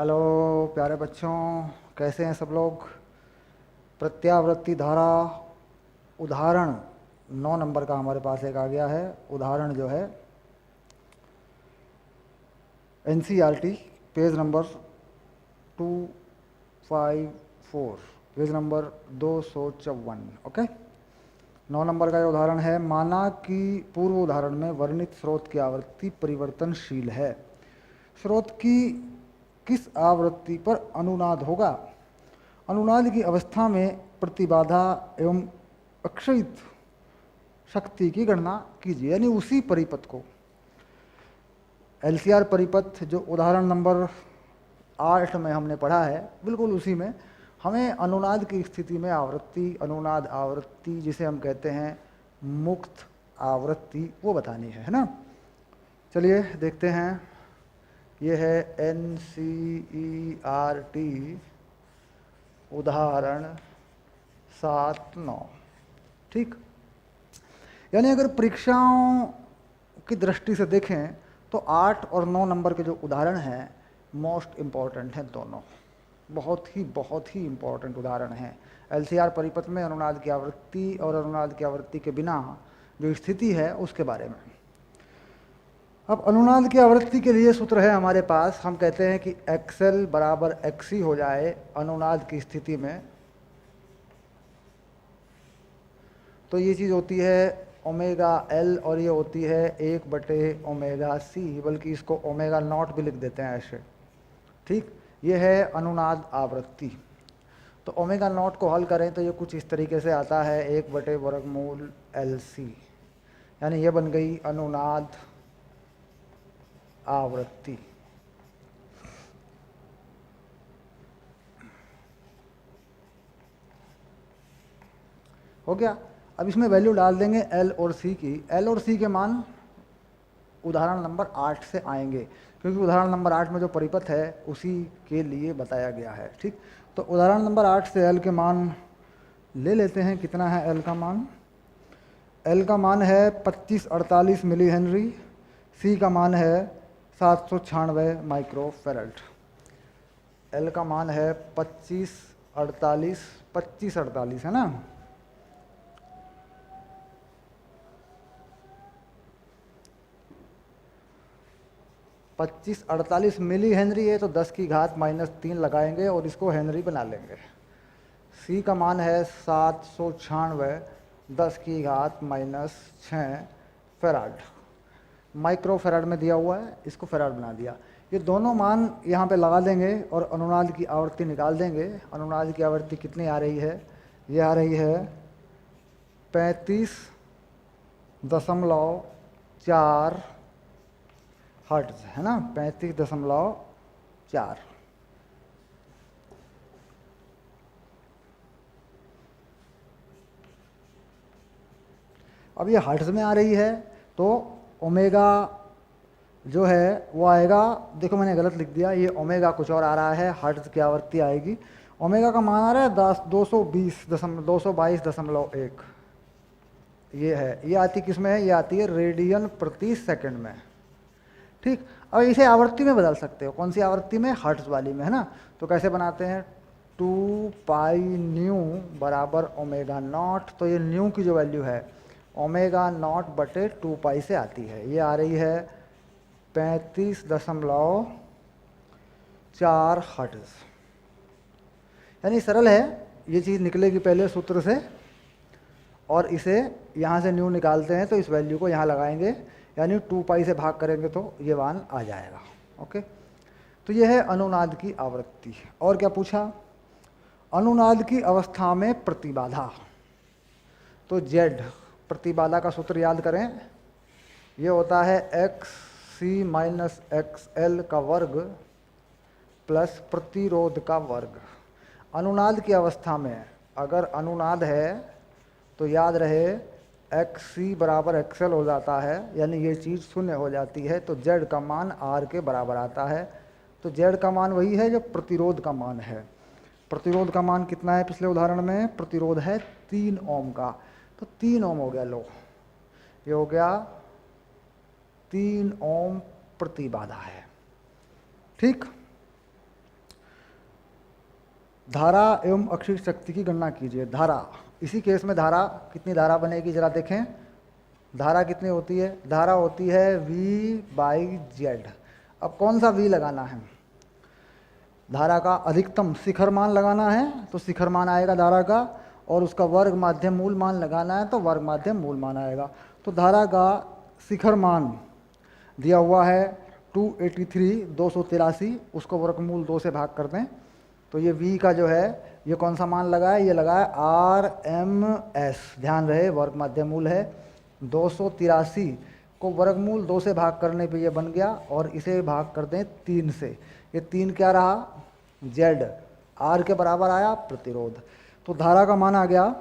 Hello प्यारे बच्चों, कैसे हैं सब लोग। प्रत्यावर्ती धारा उदाहरण 9 नंबर का हमारे पास एक आ गया है। उदाहरण जो है NCERT page number 254, page number 254। Okay, 9 number का ये उदाहरण है। माना कि पूर्व उदाहरण में वर्णित स्रोत की आवृत्ति परिवर्तनशील है। स्रोत की किस आवृत्ति पर अनुनाद होगा? अनुनाद की अवस्था में प्रतिबाधा एवं अक्षयित शक्ति की गणना कीजिए, यानी उसी परिपथ को, एलसीआर परिपथ जो उदाहरण नंबर 8 में हमने पढ़ा है, बिल्कुल उसी में हमें अनुनाद की स्थिति में आवृत्ति, अनुनाद आवृत्ति जिसे हम कहते हैं मुक्त आवृत्ति, वो बतानी है ना। चलिए देखते हैं। ये है एनसीईआरटी उदाहरण 7-9। ठीक, यानी अगर परीक्षाओं की दृष्टि से देखें तो 8 और 9 नंबर के जो उदाहरण हैं मोस्ट इम्पॉर्टेंट हैं दोनों, बहुत ही इम्पॉर्टेंट उदाहरण हैं। एलसीआर परिपथ में अनुनाद की आवृत्ति और अनुनाद की आवृत्ति के बिना जो स्थिति है उसके बारे में। अब अनुनाद की आवृत्ति के लिए सूत्र है हमारे पास। हम कहते हैं कि XL बराबर XC हो जाए अनुनाद की स्थिति में, तो ये चीज़ होती है ओमेगा L और ये होती है 1/ओमेगा C, बल्कि इसको ओमेगा नॉट भी लिख देते हैं ऐसे। ठीक, ये है अनुनाद आवृत्ति। तो ओमेगा नॉट को हल करें तो ये कुछ इस तरीके से आता है 1/वर्गमूल LC, यानी ये बन गई अनुनाद आवृत्ति। हो गया। अब इसमें वैल्यू डाल देंगे L और C की। L और C के मान उदाहरण नंबर 8 से आएंगे, क्योंकि उदाहरण नंबर 8 में जो परिपथ है उसी के लिए बताया गया है। ठीक, तो उदाहरण नंबर 8 से L के मान ले लेते हैं। कितना है L का मान? L का मान है 2548 मिली हेनरी, C का मान है 796 माइक्रोफेरेड। L का मान है 2548 है ना। 2548 मिली हेनरी है, तो 10 की घात -3 लगाएंगे और इसको हेनरी बना लेंगे। C का मान है 796 10 की घात -6 फेराड, माइक्रो फेराड में दिया हुआ है, इसको फेराड बना दिया। ये दोनों मान यहाँ पे लगा देंगे और अनुनाद की आवृत्ति निकाल देंगे। अनुनाद की आवृत्ति कितनी आ रही है? ये आ रही है 35.4 हर्ट्ज, है ना, 35.4। अब ये हर्ट्ज में आ रही है तो ओमेगा जो है वो आएगा, देखो मैंने गलत लिख दिया, ये ओमेगा कुछ और आ रहा है, हर्ट्ज की आवृत्ति आएगी। ओमेगा का मान आ रहा है 222.1। ये है, ये आती किस में है? ये आती है रेडियन प्रति सेकंड में। ठीक, अब इसे आवृत्ति में बदल सकते हो। कौन सी आवृत्ति में? हर्ट्ज वाली में, है ना। तो कैसे बनाते हैं? 2πν बराबर ओमेगा नॉट। तो ये न्यू की जो वैल्यू है ओमेगा नॉट बटे 2π से आती है। ये आ रही है 35.4 हर्ट्ज। यानी सरल है, ये चीज़ निकलेगी पहले सूत्र से और इसे यहाँ से न्यू निकालते हैं तो इस वैल्यू को यहाँ लगाएंगे, यानी 2π से भाग करेंगे तो ये मान आ जाएगा। ओके, तो ये है अनुनाद की आवृत्ति। और क्या पूछा? अनुनाद की अवस्था में प्रतिबाधा। तो Z प्रतिबाधा का सूत्र याद करें, ये होता है XC माइनस XL का वर्ग प्लस प्रतिरोध का वर्ग। अनुनाद की अवस्था में अगर अनुनाद है तो याद रहे XC बराबर XL हो जाता है, यानी ये चीज़ शून्य हो जाती है, तो Z का मान R के बराबर आता है। तो Z का मान वही है जो प्रतिरोध का मान है। प्रतिरोध का मान कितना है? पिछले उदाहरण में प्रतिरोध है 3 ओम का, तो 3 ओम हो गया। लो, ये हो गया 3 ओम प्रतिबाधा है। ठीक, धारा एवं अक्षीय शक्ति की गणना कीजिए। धारा, इसी केस में धारा कितनी धारा बनेगी जरा देखें। धारा कितनी होती है? धारा होती है V/Z। अब कौन सा V लगाना है? धारा का अधिकतम शिखर मान लगाना है तो शिखर मान आएगा धारा का, और उसका वर्ग माध्यम मूल मान लगाना है तो वर्ग माध्यम मूल मान आएगा। तो धारा का शिखर मान दिया हुआ है 283, उसको वर्गमूल 2 से भाग कर दें तो ये V का जो है ये कौन सा मान लगा है? ये लगा है RMS। ध्यान रहे वर्ग माध्यम मूल है। 283 को वर्गमूल 2 से भाग करने पे ये बन गया, और इसे भाग कर दें 3 से। ये 3 क्या रहा? Z। R के बराबर आया प्रतिरोध। तो धारा का मान आ गया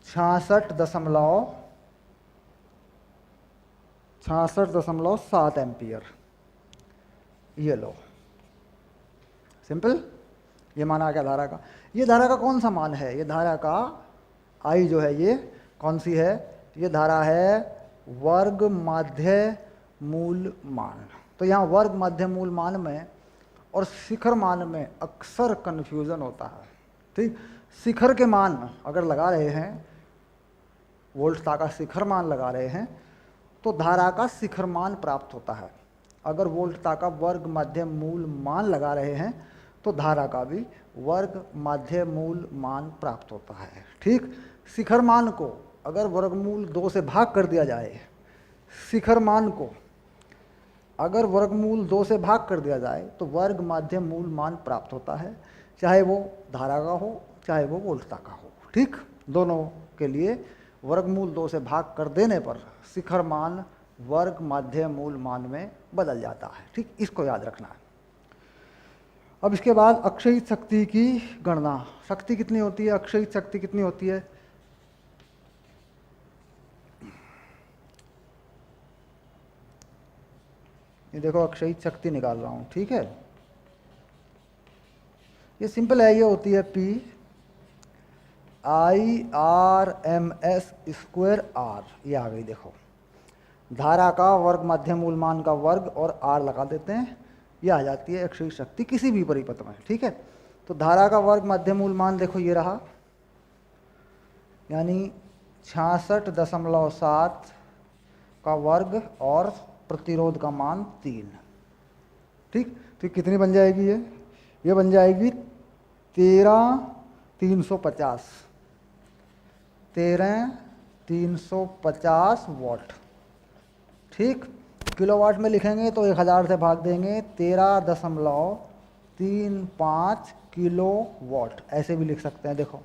66.7 एम्पियर। ये लो, सिंपल, ये मान आ गया धारा का। ये धारा का कौन सा मान है? ये धारा का I जो है ये कौन सी है? ये धारा है वर्ग माध्य मूल मान। तो यहाँ वर्ग माध्य मूल मान में और शिखर मान में अक्सर कन्फ्यूज़न होता है। ठीक, शिखर के मान अगर लगा रहे हैं, वोल्टता का शिखर मान लगा रहे हैं तो धारा का शिखर मान प्राप्त होता है। अगर वोल्टता का वर्ग माध्य मूल मान लगा रहे हैं तो धारा का भी वर्ग माध्य मूल मान प्राप्त होता है। ठीक, शिखर मान को अगर वर्गमूल 2 से भाग कर दिया जाए, शिखर मान को अगर वर्गमूल 2 से भाग कर दिया जाए तो वर्ग माध्य मूल मान प्राप्त होता है, चाहे वो धारा का हो चाहे वो वोल्टता का हो। ठीक, दोनों के लिए वर्गमूल 2 से भाग कर देने पर शिखर मान वर्ग माध्य मूल मान में बदल जाता है। ठीक, इसको याद रखना है। अब इसके बाद अक्षयित शक्ति की गणना। शक्ति कितनी होती है? अक्षयित शक्ति कितनी होती है? ये देखो अक्षयित शक्ति निकाल रहा हूँ। ठीक है, ये सिंपल है, ये होती है P/RMS²R। ये आ गई, देखो धारा का वर्ग माध्य मूल मान का वर्ग और R लगा देते हैं, ये आ जाती है अक्षयित शक्ति किसी भी परिपथ में। ठीक है, तो धारा का वर्ग माध्य मूल मान देखो ये रहा, यानी 66.7 का वर्ग और प्रतिरोध का मान 3। ठीक, तो कितनी बन जाएगी ये बन जाएगी 13,350 वॉट। ठीक, किलोवाट में लिखेंगे तो 1000 से भाग देंगे, 13.35 किलो वाट, ऐसे भी लिख सकते हैं। देखो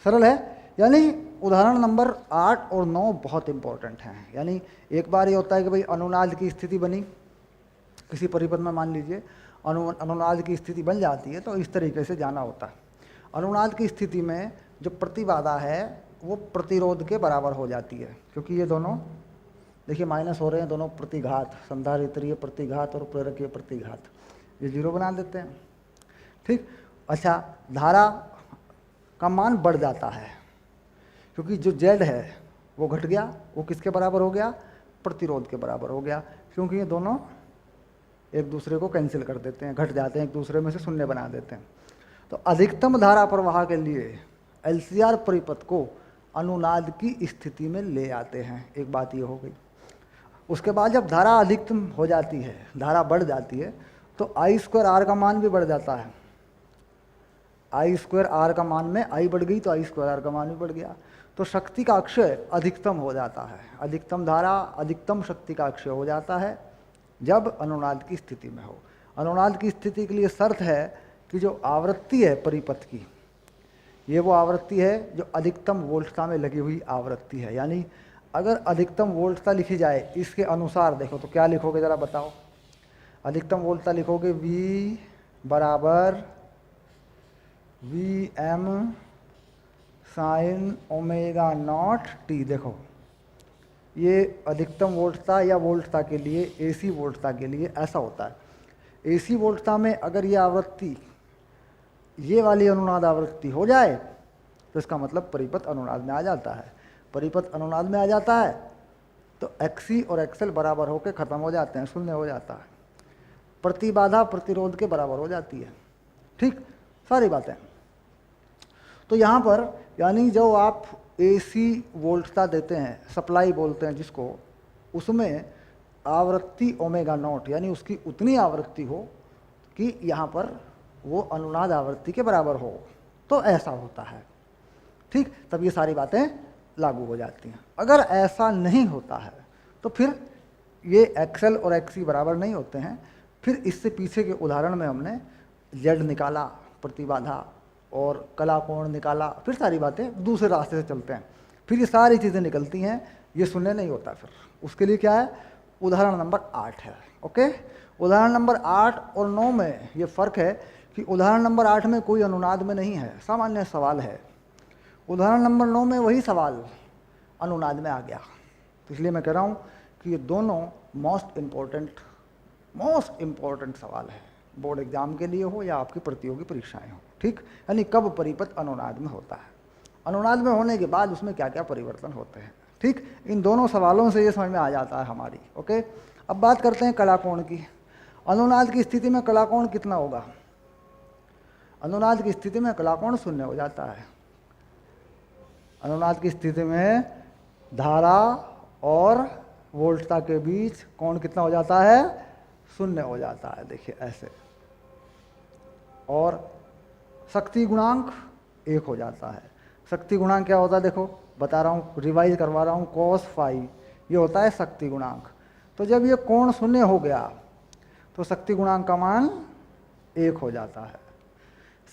सरल है। यानी उदाहरण नंबर 8 और 9 बहुत इंपॉर्टेंट हैं। यानी एक बार ये होता है कि भाई अनुनाद की स्थिति बनी किसी परिपथ में, मान लीजिए अनुनाद की स्थिति बन जाती है तो इस तरीके से जाना होता है। अनुनाद की स्थिति में जो प्रतिबाधा है वो प्रतिरोध के बराबर हो जाती है, क्योंकि ये दोनों देखिए माइनस हो रहे हैं, दोनों प्रतिघात, संधारित्रीय प्रतिघात और प्रेरकीय प्रतिघात, ये 0 बना देते हैं। ठीक, अच्छा, धारा का मान बढ़ जाता है क्योंकि जो Z है वो घट गया, वो किसके बराबर हो गया? प्रतिरोध के बराबर हो गया, क्योंकि ये दोनों एक दूसरे को कैंसिल कर देते हैं, घट जाते हैं, एक दूसरे में से शून्य बना देते हैं। तो अधिकतम धारा प्रवाह के लिए LCR परिपथ को अनुनाद की स्थिति में ले आते हैं। एक बात ये हो गई। उसके बाद जब धारा अधिकतम हो जाती है, धारा बढ़ जाती है, तो I²R का मान भी बढ़ जाता है। I²R का मान में I बढ़ गई तो I²R का मान भी बढ़ गया, तो शक्ति का अक्षय अधिकतम हो जाता है। अधिकतम धारा अधिकतम शक्ति का अक्षय हो जाता है जब अनुनाद की स्थिति में हो। अनुनाद की स्थिति के लिए शर्त है कि जो आवृत्ति है परिपथ की, ये वो आवृत्ति है जो अधिकतम वोल्टता में लगी हुई आवृत्ति है। यानी अगर अधिकतम वोल्टता लिखी जाए इसके अनुसार, देखो तो क्या लिखोगे ज़रा बताओ। अधिकतम वोल्टता लिखोगे V बराबर Vm sin ω0t। देखो ये अधिकतम वोल्टता या वोल्टता के लिए, AC वोल्टता के लिए ऐसा होता है। AC वोल्टता में अगर ये आवृत्ति, ये वाली अनुनाद आवृत्ति हो जाए तो इसका मतलब परिपथ अनुनाद में आ जाता है। परिपथ अनुनाद में आ जाता है तो XC और XL बराबर होकर ख़त्म हो जाते हैं, शून्य हो जाता है। प्रतिबाधा प्रतिरोध के बराबर हो जाती है। ठीक, सारी बातें। तो यहाँ पर यानी जो आप AC वोल्टता देते हैं, सप्लाई बोलते हैं जिसको, उसमें आवृत्ति ओमेगा नॉट यानी उसकी उतनी आवृत्ति हो कि यहाँ पर वो अनुनाद आवृत्ति के बराबर हो, तो ऐसा होता है। ठीक, तब ये सारी बातें लागू हो जाती हैं। अगर ऐसा नहीं होता है तो फिर ये XL और XC बराबर नहीं होते हैं। फिर इससे पीछे के उदाहरण में हमने Z निकाला, प्रतिबाधा और कला कोण निकाला, फिर सारी बातें दूसरे रास्ते से चलते हैं, फिर ये सारी चीज़ें निकलती हैं, ये शून्य नहीं होता। फिर उसके लिए क्या है, उदाहरण नंबर 8 है। ओके, उदाहरण नंबर 8 और 9 में ये फ़र्क है कि उदाहरण नंबर 8 में कोई अनुनाद में नहीं है, सामान्य सवाल है। उदाहरण नंबर 9 में वही सवाल अनुनाद में आ गया। तो इसलिए मैं कह रहा हूँ कि ये दोनों मोस्ट इम्पोर्टेंट सवाल है, बोर्ड एग्जाम के लिए हो या आपकी प्रतियोगी परीक्षाएं हो। ठीक, यानी कब परिपथ अनुनाद में होता है, अनुनाद में होने के बाद उसमें क्या क्या परिवर्तन होते हैं। ठीक, इन दोनों सवालों से ये समझ में आ जाता है हमारी। ओके, अब बात करते हैं कलाकोण की। अनुनाद की स्थिति में कलाकोण कितना होगा? अनुनाद की स्थिति में कलाकोण शून्य हो जाता है। अनुनाद की स्थिति में धारा और वोल्टता के बीच कोण कितना हो जाता है? शून्य हो जाता है। देखिए ऐसे। और शक्ति गुणांक 1 हो जाता है। शक्ति गुणांक क्या होता है? देखो बता रहा हूँ, रिवाइज करवा रहा हूँ। cos फाई ये होता है शक्ति गुणांक। तो जब ये कोण शून्य हो गया तो शक्ति गुणांक का मान 1 हो जाता है।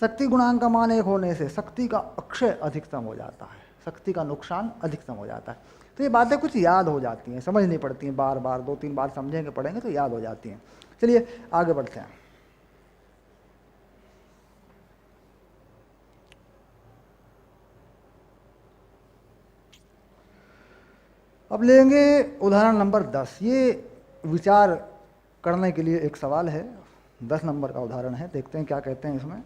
शक्ति गुणांक का मान 1 होने से शक्ति का अक्षय अधिकतम हो जाता है, शक्ति का नुकसान अधिकतम हो जाता है। तो ये बातें कुछ याद हो जाती हैं, समझ नहीं पड़ती हैं, बार बार 2-3 बार समझेंगे पढ़ेंगे तो याद हो जाती हैं। चलिए आगे बढ़ते हैं। अब लेंगे उदाहरण नंबर 10। ये विचार करने के लिए एक सवाल है, 10 नंबर का उदाहरण है। देखते हैं क्या कहते हैं इसमें।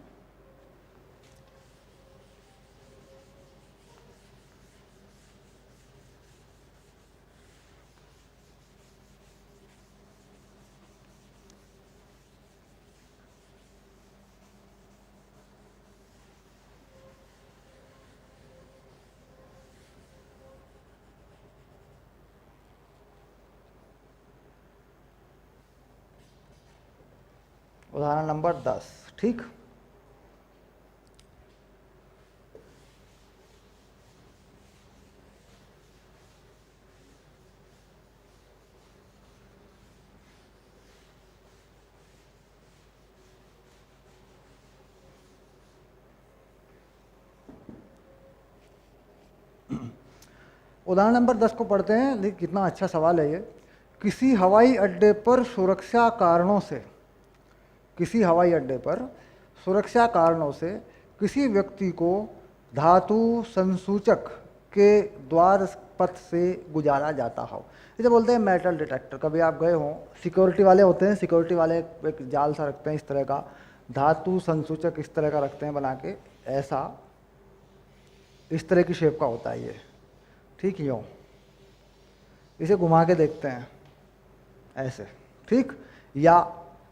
उदाहरण नंबर 10। ठीक, उदाहरण नंबर 10 को पढ़ते हैं। देखिए कितना अच्छा सवाल है ये। किसी हवाई अड्डे पर सुरक्षा कारणों से, किसी हवाई अड्डे पर सुरक्षा कारणों से किसी व्यक्ति को धातु संसूचक के द्वार पथ से गुजारा जाता हो। इसे बोलते हैं मेटल डिटेक्टर। कभी आप गए हों, सिक्योरिटी वाले होते हैं, सिक्योरिटी वाले एक जाल सा रखते हैं इस तरह का, धातु संसूचक इस तरह का रखते हैं बना के, ऐसा इस तरह की शेप का होता है ये। ठीक, यूँ इसे घुमा के देखते हैं ऐसे। ठीक, या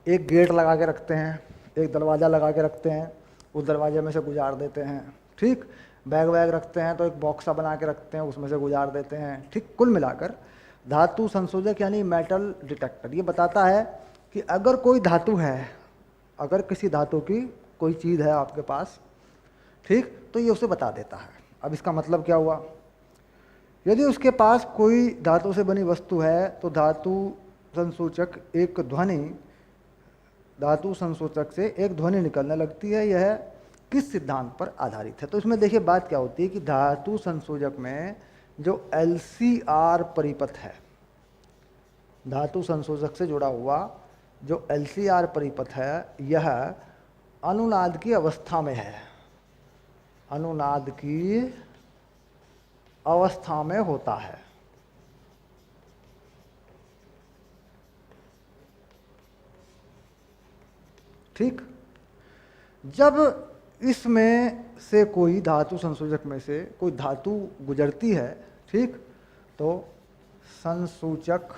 एक गेट लगा के रखते हैं, एक दरवाज़ा लगा के रखते हैं, उस दरवाजे में से गुजार देते हैं। ठीक, बैग वैग रखते हैं तो एक बॉक्सा बना के रखते हैं, उसमें से गुजार देते हैं। ठीक, कुल मिलाकर धातु संशोधक यानी मेटल डिटेक्टर ये बताता है कि अगर कोई धातु है, अगर किसी धातु की कोई चीज़ है आपके पास, ठीक, तो ये उसे बता देता है। अब इसका मतलब क्या हुआ? यदि उसके पास कोई धातु से बनी वस्तु है तो धातु संसूचक एक ध्वनि, धातु संसूचक से एक ध्वनि निकलने लगती है। यह किस सिद्धांत पर आधारित है? तो इसमें देखिए बात क्या होती है कि धातु संसूचक में जो LCR परिपथ है, धातु संसूचक से जुड़ा हुआ जो LCR परिपथ है, यह अनुनाद की अवस्था में है, अनुनाद की अवस्था में होता है। ठीक, जब इसमें से कोई धातु संसूचक में से कोई धातु गुजरती है, ठीक, तो संसूचक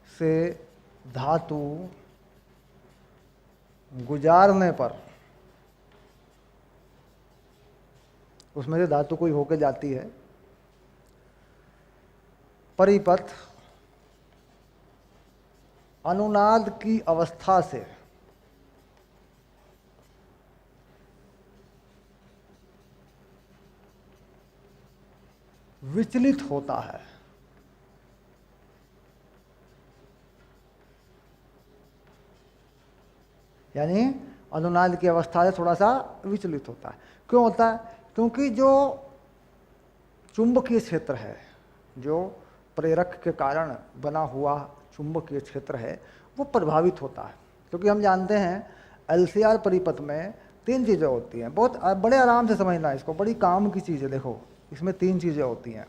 से धातु गुजारने पर उसमें से धातु कोई होकर जाती है, परिपथ अनुनाद की अवस्था से विचलित होता है। यानी अनुनाद की अवस्था से थोड़ा सा विचलित होता है। क्यों होता है? क्योंकि जो चुंबकीय क्षेत्र है, जो प्रेरक के कारण बना हुआ चुंबकीय क्षेत्र है, वो प्रभावित होता है। क्योंकि हम जानते हैं एलसीआर परिपथ में 3 चीज़ें होती हैं। बहुत बड़े आराम से समझना इसको, बड़ी काम की चीज़ है। देखो, इसमें 3 चीज़ें होती हैं।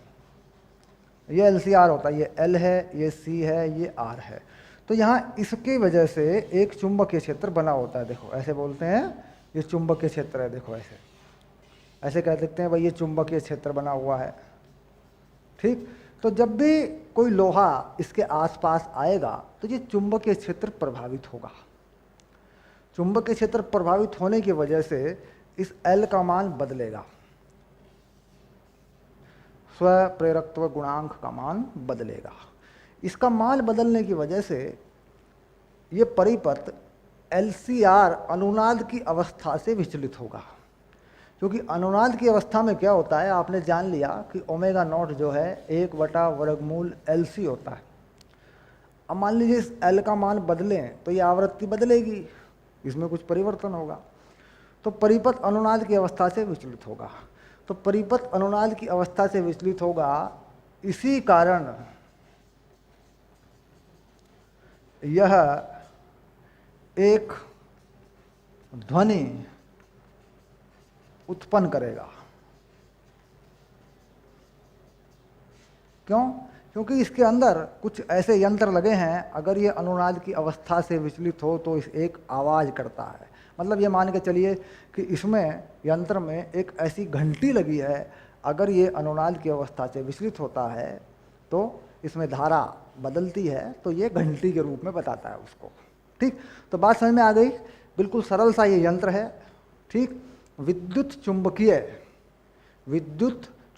ये एलसीआर होता है, ये एल है, ये सी है, ये आर है। तो यहाँ इसकी वजह से एक चुंबकीय क्षेत्र बना होता है। देखो, ऐसे बोलते हैं ये चुंबकीय क्षेत्र है। देखो, ऐसे ऐसे कह सकते हैं भाई ये चुंबकीय क्षेत्र बना हुआ है। ठीक, तो जब भी कोई लोहा इसके आसपास आएगा तो ये चुंबकीय क्षेत्र प्रभावित होगा। चुंबकीय क्षेत्र प्रभावित होने की वजह से इस एल का मान बदलेगा, स्व प्रेरकत्व गुणांक का मान बदलेगा। इसका मान बदलने की वजह से ये परिपथ एलसीआर अनुनाद की अवस्था से विचलित होगा। क्योंकि अनुनाद की अवस्था में क्या होता है, आपने जान लिया कि ओमेगा नॉट जो है 1/वर्गमूल एलसी होता है। अब मान लीजिए इस एल का मान बदलें तो ये आवृत्ति बदलेगी, इसमें कुछ परिवर्तन होगा, तो परिपथ अनुनाद की अवस्था से विचलित होगा। तो परिपथ अनुनाद की अवस्था से विचलित होगा, इसी कारण यह एक ध्वनि उत्पन्न करेगा। क्यों? क्योंकि इसके अंदर कुछ ऐसे यंत्र लगे हैं, अगर ये अनुनाद की अवस्था से विचलित हो तो इस एक आवाज़ करता है। मतलब ये मान के चलिए कि इसमें यंत्र में एक ऐसी घंटी लगी है, अगर ये अनुनाद की अवस्था से विचलित होता है तो इसमें धारा बदलती है, तो ये घंटी के रूप में बताता है उसको। ठीक, तो बात समझ में आ गई। बिल्कुल सरल सा ये यंत्र है। ठीक, विद्युत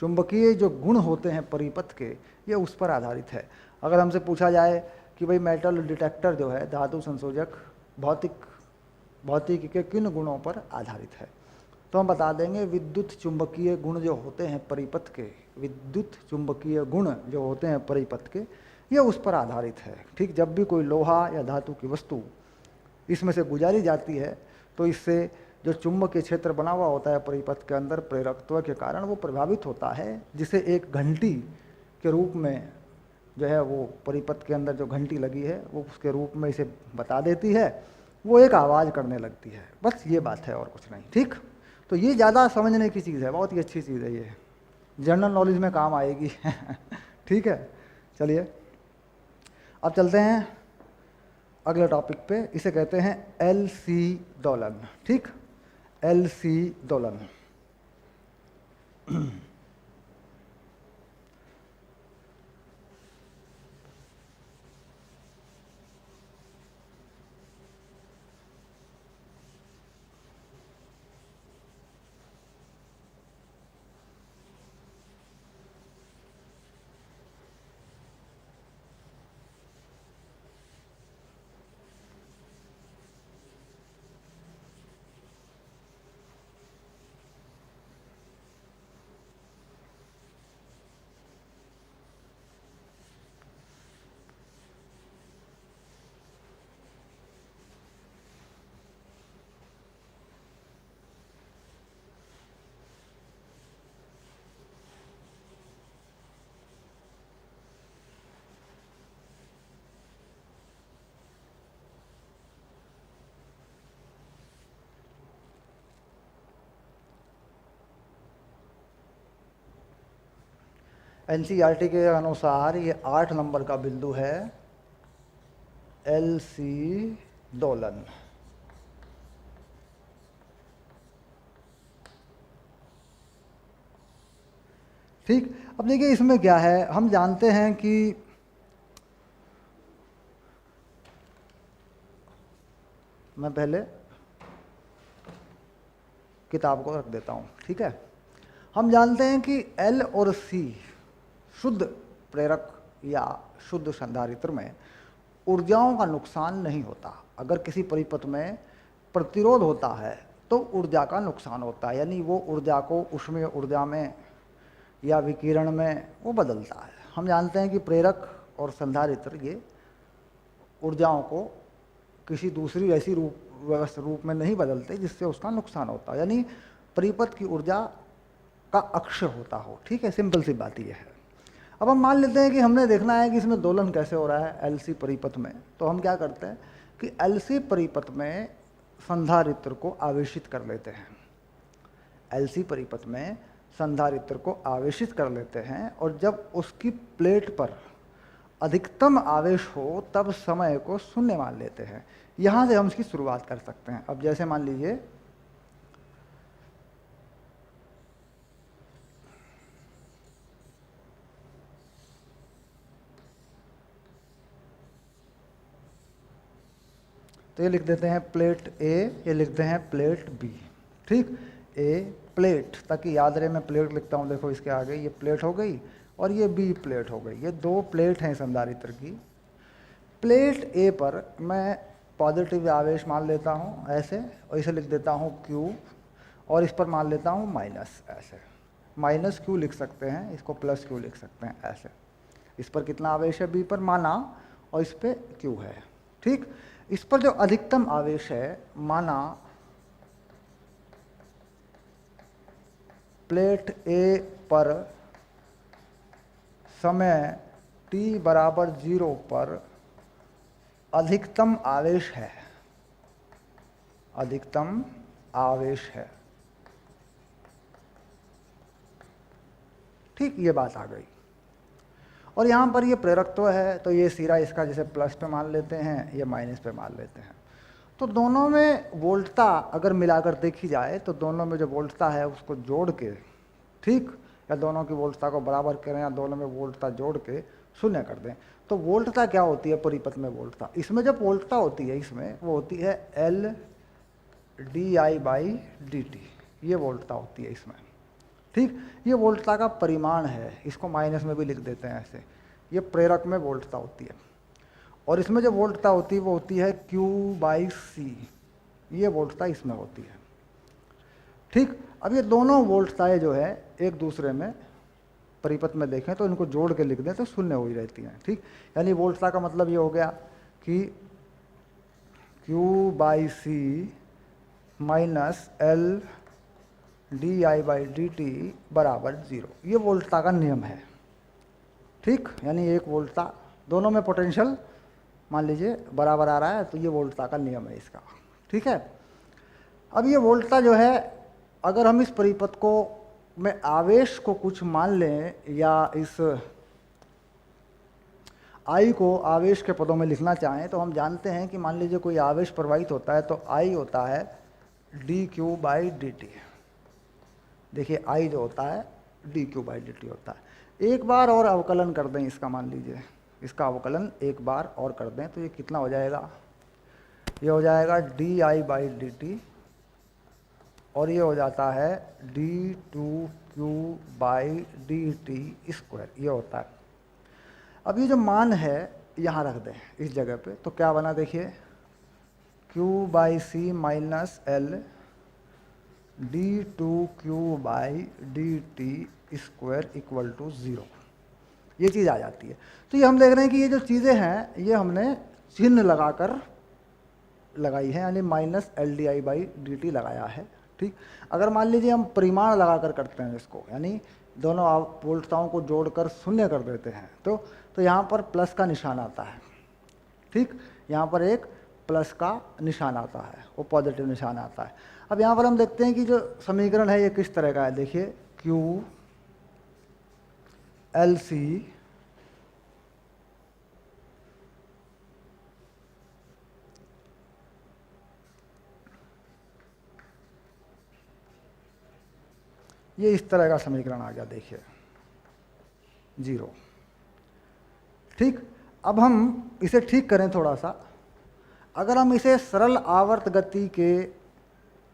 चुंबकीय जो गुण होते हैं परिपथ के, ये उस पर आधारित है। अगर हमसे पूछा जाए कि भाई मेटल डिटेक्टर जो है, धातु संशोधक, भौतिक के किन गुणों पर आधारित है, तो हम बता देंगे विद्युत चुंबकीय गुण जो होते हैं परिपथ के, विद्युत चुंबकीय गुण जो होते हैं परिपथ के, ये उस पर आधारित है। ठीक, जब भी कोई लोहा या धातु की वस्तु इसमें से गुजारी जाती है तो इससे जो चुंबकीय क्षेत्र बना हुआ होता है परिपथ के अंदर प्रेरकत्व के कारण, वो प्रभावित होता है, जिसे एक घंटी के रूप में जो है वो परिपथ के अंदर जो घंटी लगी है वो उसके रूप में इसे बता देती है, वो एक आवाज़ करने लगती है। बस ये बात है और कुछ नहीं। ठीक, तो ये ज़्यादा समझने की चीज़ है, बहुत ही अच्छी चीज़ है, ये जनरल नॉलेज में काम आएगी। ठीक है, चलिए अब चलते हैं अगले टॉपिक पे। इसे कहते हैं एलसी दोलन। ठीक, एलसी दोलन। एनसीईआरटी के अनुसार ये 8 नंबर का बिंदु है, एलसी दोलन। ठीक, अब देखिए इसमें क्या है, हम जानते हैं कि मैं पहले किताब को रख देता हूँ, ठीक है। हम जानते हैं कि L और C शुद्ध प्रेरक या शुद्ध संधारित्र में ऊर्जाओं का नुकसान नहीं होता। अगर किसी परिपथ में प्रतिरोध होता है तो ऊर्जा का नुकसान होता है, यानी वो ऊर्जा को ऊष्मीय ऊर्जा में या विकिरण में वो बदलता है। हम जानते हैं कि प्रेरक और संधारित्र ये ऊर्जाओं को किसी दूसरी ऐसी रूप में नहीं बदलते जिससे उसका नुकसान होता है, यानी परिपथ की ऊर्जा का अक्षय होता हो, ठीक है। सिंपल सी बात ये है। अब हम मान लेते हैं कि हमने देखना है कि इसमें दोलन कैसे हो रहा है LC परिपथ में, तो हम क्या करते हैं कि LC परिपथ में संधारित्र को आवेशित कर लेते हैं। LC परिपथ में संधारित्र को आवेशित कर लेते हैं और जब उसकी प्लेट पर अधिकतम आवेश हो तब समय को शून्य मान लेते हैं। यहाँ से हम इसकी शुरुआत कर सकते हैं। अब जैसे मान लीजिए तो ये लिख देते हैं प्लेट A, ये लिखते हैं प्लेट B, ठीक। A प्लेट, ताकि याद रहे मैं प्लेट लिखता हूँ, देखो इसके आगे ये प्लेट हो गई और ये B प्लेट हो गई। ये दो प्लेट हैं संधारित्र की। प्लेट A पर मैं पॉजिटिव आवेश मान लेता हूँ ऐसे, और इसे लिख देता हूँ Q, और इस पर मान लेता हूँ माइनस, ऐसे माइनस Q लिख सकते हैं, इसको प्लस Q लिख सकते हैं ऐसे। इस पर कितना आवेश है B पर माना, और इस पर Q है, ठीक। इस पर जो अधिकतम आवेश है माना प्लेट A पर समय t बराबर 0 पर अधिकतम आवेश है, अधिकतम आवेश है, ठीक। ये बात आ गई। और यहाँ पर ये प्रेरकत्व है तो ये सिरा इसका जैसे प्लस पे मान लेते हैं, ये माइनस पे मान लेते हैं। तो दोनों में वोल्टता अगर मिलाकर देखी जाए तो दोनों में जो वोल्टता है उसको जोड़ के, ठीक, या दोनों की वोल्टता को बराबर करें या दोनों में वोल्टता जोड़ के शून्य कर दें। तो वोल्टता क्या होती है परिपथ में वोल्टता? इसमें जब वोल्टता होती है इसमें वो होती है LdI/dt, ये वोल्टता होती है इसमें, ठीक। ये वोल्टता का परिमाण है, इसको माइनस में भी लिख देते हैं ऐसे। ये प्रेरक में वोल्टता होती है, और इसमें जो वोल्टता होती है वो होती है Q/C, ये वोल्टता इसमें होती है, ठीक। अब ये दोनों वोल्टताएं जो है एक दूसरे में परिपथ में देखें तो इनको जोड़ के लिख दें तो शून्य हो ही रहती हैं, ठीक। यानी वोल्टता का मतलब ये हो गया कि Q/C माइनस LdI/dt बराबर 0, ये वोल्टता का नियम है, ठीक। यानी एक वोल्टता, दोनों में पोटेंशियल मान लीजिए बराबर आ रहा है, तो ये वोल्टता का नियम है इसका, ठीक है। अब ये वोल्टता जो है अगर हम इस परिपथ को में आवेश को कुछ मान लें या इस I को आवेश के पदों में लिखना चाहें तो हम जानते हैं कि मान लीजिए कोई आवेश प्रवाहित होता है तो I होता है dQ/dt। देखिए I जो होता है dQ/dt होता है। एक बार और अवकलन कर दें इसका, मान लीजिए इसका अवकलन एक बार और कर दें तो ये कितना हो जाएगा? ये हो जाएगा dI/dt, और ये हो जाता है d2Q/dt², ये होता है। अब ये जो मान है यहाँ रख दें इस जगह पे, तो क्या बना देखिए, Q/C minus L d2Q/dt² equal to 0, ये चीज़ आ जाती है। तो ये हम देख रहे हैं कि ये जो चीज़ें हैं ये हमने चिन्ह लगाकर लगाई है, यानी माइनस LdI/dt लगाया है, ठीक। अगर मान लीजिए हम परिमाण लगाकर करते हैं इसको, यानी दोनों वोल्टताओं को जोड़कर शून्य कर देते हैं तो यहाँ पर प्लस का निशान आता है, ठीक। यहाँ पर एक प्लस का निशान आता है, वो पॉजिटिव निशान आता है। अब यहाँ पर हम देखते हैं कि जो समीकरण है ये किस तरह का है। देखिए QLC ये इस तरह का समीकरण आ गया, देखिए 0, ठीक। अब हम इसे ठीक करें थोड़ा सा। अगर हम इसे सरल आवर्त गति के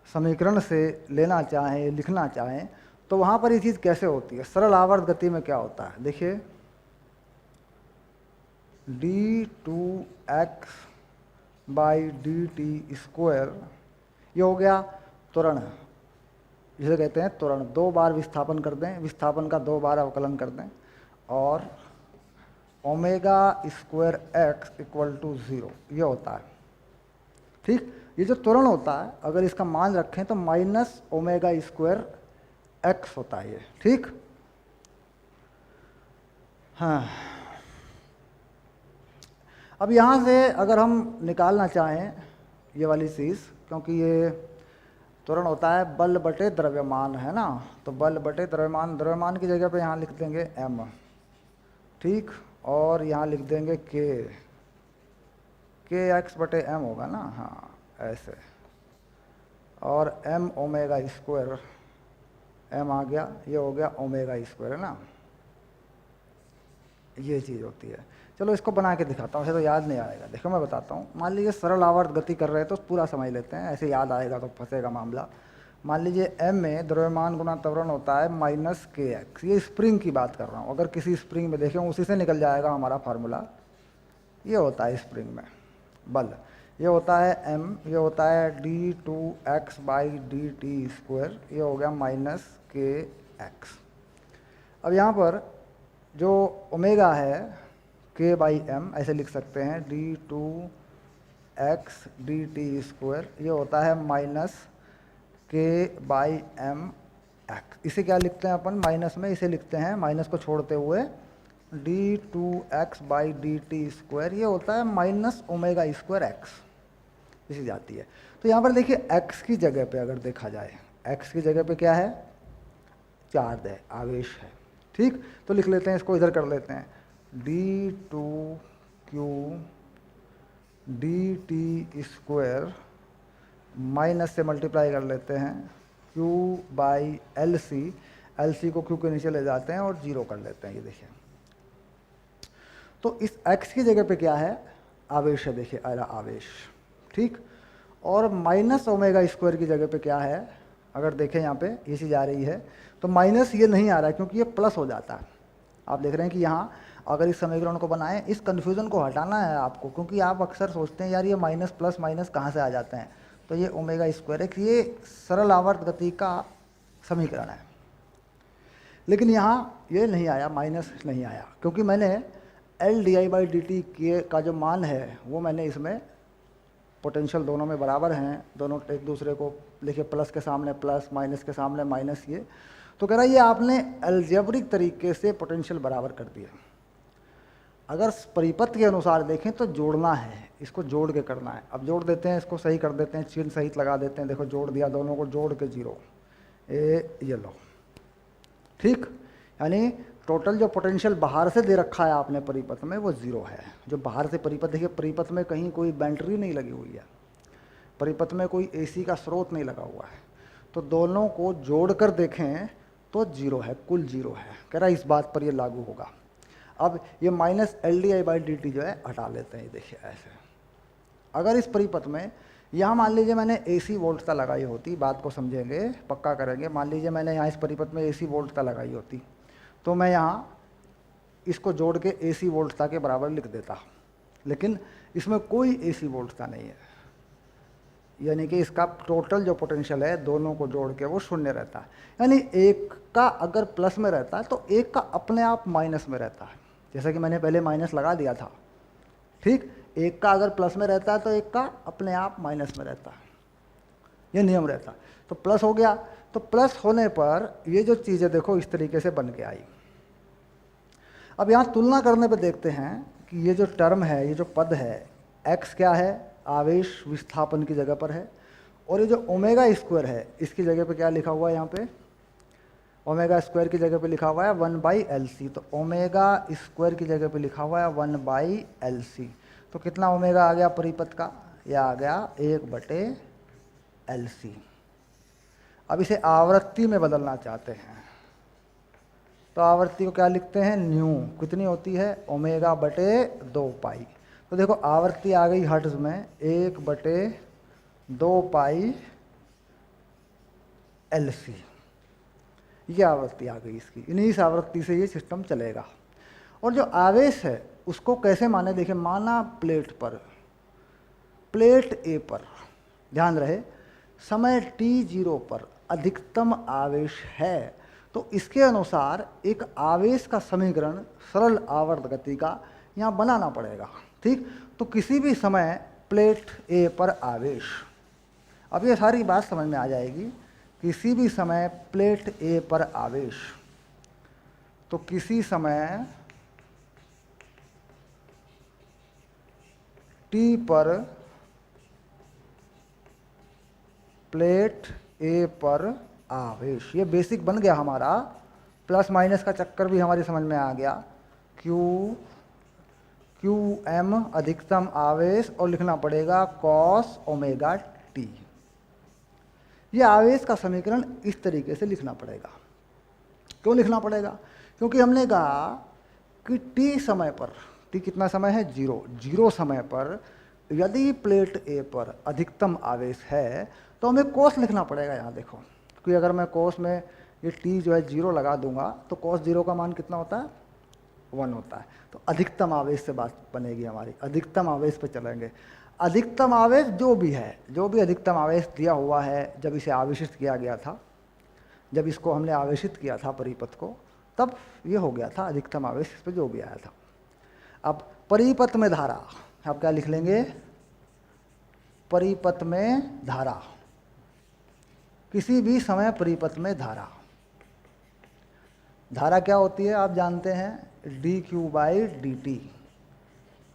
समीकरण से लेना चाहें, लिखना चाहें, तो वहाँ पर ये चीज़ कैसे होती है। सरल आवर्त गति में क्या होता है, देखिए d2x by D t square, ये हो गया त्वरण, जिसे कहते हैं त्वरण। 2 बार विस्थापन कर दें, विस्थापन का 2 बार अवकलन कर दें, और omega square x equal to 0, ये होता है। ठीक, ये जो त्वरण होता है अगर इसका मान रखें तो माइनस ओमेगा स्क्वायर एक्स होता है ये। ठीक, हाँ। अब यहाँ से अगर हम निकालना चाहें ये वाली चीज़, क्योंकि ये त्वरण होता है बल बटे द्रव्यमान, है ना, तो बल बटे द्रव्यमान, द्रव्यमान की जगह पे यहाँ लिख देंगे m, ठीक, और यहाँ लिख देंगे के एक्स बटे m होगा ना, हाँ ऐसे, और m ओमेगा स्क्वायर, m आ गया, ये हो गया ओमेगा स्क्वायर, है ना, ये चीज़ होती है। चलो इसको बना के दिखाता हूँ, ऐसे तो याद नहीं आएगा। देखो मैं बताता हूँ, मान लीजिए सरल आवर्त गति कर रहे हैं तो पूरा समझ लेते हैं, ऐसे याद आएगा तो फंसेगा मामला। मान लीजिए m में द्रव्यमान गुना त्वरण होता है माइनस के एक्स, ये स्प्रिंग की बात कर रहा हूँ। अगर किसी स्प्रिंग में देखें उसी से निकल जाएगा हमारा फार्मूला। ये होता है स्प्रिंग में बल, ये होता है m, ये होता है d2x by D t square, ये हो गया माइनस के एक्स। अब यहाँ पर जो ओमेगा है k बाई एम, ऐसे लिख सकते हैं d2x डी टी स्क्वायर, ये होता है minus k by m x. इसे क्या लिखते हैं अपन माइनस में, इसे लिखते हैं माइनस को छोड़ते हुए d2x by D t square, ये होता है माइनस ओमेगा स्क्वायर एक्स, इसी जाती है। तो यहाँ पर देखिए x की जगह पे अगर देखा जाए, x की जगह पे क्या है, चार्ज है, आवेश है। ठीक, तो लिख लेते हैं, इसको इधर कर लेते हैं, d2q d t square, minus से मल्टीप्लाई कर लेते हैं q by L C, L C को q के नीचे ले जाते हैं और 0 कर लेते हैं। ये देखिए, तो इस x की जगह पे क्या है, आवेश है, देखिए आया आवेश। ठीक, और माइनस ओमेगा स्क्वायर की जगह पे क्या है, अगर देखें यहाँ पे ये चीज़ आ रही है, तो माइनस ये नहीं आ रहा है क्योंकि ये प्लस हो जाता है। आप देख रहे हैं कि यहाँ अगर इस समीकरण को बनाएं, इस कन्फ्यूज़न को हटाना है आपको, क्योंकि आप अक्सर सोचते हैं यार ये माइनस प्लस माइनस कहाँ से आ जाते हैं, तो ये ओमेगा स्क्वायर एक्स, ये सरल आवर्त गति का समीकरण है। लेकिन यहाँ ये नहीं आया, माइनस नहीं आया, क्योंकि मैंने L D I by D T का जो मान है वो मैंने इसमें, पोटेंशियल दोनों में बराबर हैं, दोनों एक दूसरे को लिखे, प्लस के सामने प्लस, माइनस के सामने माइनस, ये तो कह रहा है ये आपने अलजेब्रिक तरीके से पोटेंशियल बराबर कर दिया। अगर परिपथ के अनुसार देखें तो जोड़ना है, इसको जोड़ के करना है। अब जोड़ देते हैं, इसको सही कर देते हैं, चिन्ह सहित लगा देते हैं, देखो जोड़ दिया, दोनों को जोड़ के 0, ये लो। ठीक, यानी टोटल जो पोटेंशियल बाहर से दे रखा है आपने परिपथ में वो 0 है। जो बाहर से परिपथ, देखिए परिपथ में कहीं कोई बैटरी नहीं लगी हुई है, परिपथ में कोई एसी का स्रोत नहीं लगा हुआ है, तो दोनों को जोड़ कर देखें तो 0 है, कुल 0 है। कह रहा है इस बात पर ये लागू होगा। अब ये minus L D I by D T जो है हटा लेते हैं, देखिए ऐसे। अगर इस परिपथ में यहाँ मान लीजिए मैंने AC वोल्टता लगाई होती, बात को समझेंगे, पक्का करेंगे, मान लीजिए मैंने यहाँ इस परिपथ में AC वोल्टता लगाई होती, तो मैं यहाँ इसको जोड़ के AC वोल्टता के बराबर लिख देता, लेकिन इसमें कोई AC वोल्टता नहीं है, यानी कि इसका टोटल जो पोटेंशियल है दोनों को जोड़ के वो 0 रहता है। यानी एक का अगर प्लस में रहता है तो एक का अपने आप माइनस में रहता है, जैसा कि मैंने पहले माइनस लगा दिया था। ठीक, एक का अगर प्लस में रहता है तो एक का अपने आप माइनस में रहता है, ये नियम रहता है। तो प्लस हो गया, तो प्लस होने पर ये जो चीज़ें देखो इस तरीके से बन के आई। अब यहाँ तुलना करने पे देखते हैं कि ये जो टर्म है, ये जो पद है, x क्या है, आवेश विस्थापन की जगह पर है, और ये जो ओमेगा स्क्वायर है इसकी जगह पे क्या लिखा हुआ है, यहाँ पे ओमेगा स्क्वायर की जगह पे लिखा हुआ है 1/LC, तो ओमेगा स्क्वायर की जगह पे लिखा हुआ है 1/LC। तो कितना ओमेगा आ गया परिपथ का, यह आ गया 1/LC। अब इसे आवृत्ति में बदलना चाहते हैं तो आवृत्ति को क्या लिखते हैं, न्यू, कितनी होती है, ओमेगा बटे 2 पाई। तो देखो आवृत्ति आ गई हर्ट्ज में 1/2 पाई LC, ये आवृत्ति आ गई इसकी, इन्हीं इस आवृत्ति से ये सिस्टम चलेगा। और जो आवेश है उसको कैसे माने, देखिए माना प्लेट पर, प्लेट ए पर, ध्यान रहे समय t0 पर अधिकतम आवेश है, तो इसके अनुसार एक आवेश का समीकरण सरल आवर्त गति का यहाँ बनाना पड़ेगा। ठीक, तो किसी भी समय प्लेट ए पर आवेश, अब ये सारी बात समझ में आ जाएगी। किसी भी समय प्लेट ए पर आवेश, तो किसी समय टी पर प्लेट ए पर आवेश, ये बेसिक बन गया हमारा, प्लस माइनस का चक्कर भी हमारी समझ में आ गया। क्यू एम अधिकतम आवेश, और लिखना पड़ेगा कॉस ओमेगा टी। ये आवेश का समीकरण इस तरीके से लिखना पड़ेगा। क्यों लिखना पड़ेगा? क्योंकि हमने कहा कि टी समय पर, टी कितना समय है? 0 समय पर यदि प्लेट ए पर अधिकतम आवेश है तो हमें कोस लिखना पड़ेगा। यहाँ देखो, क्योंकि अगर मैं कोस में ये टी जो है 0 लगा दूंगा तो कोस 0 का मान कितना होता है? 1 होता है। तो अधिकतम आवेश से बात बनेगी हमारी, अधिकतम आवेश पे चलेंगे। अधिकतम आवेश जो भी है, जो भी अधिकतम आवेश दिया हुआ है, जब इसे आवेशित किया गया था, जब इसको हमने आवेशित किया था परिपथ को, तब ये हो गया था अधिकतम आवेश, इस पर जो भी आया था। अब परिपथ में धारा, आप क्या लिख लेंगे? परिपथ में धारा, किसी भी समय परिपथ में धारा, धारा क्या होती है आप जानते हैं? dq/dt।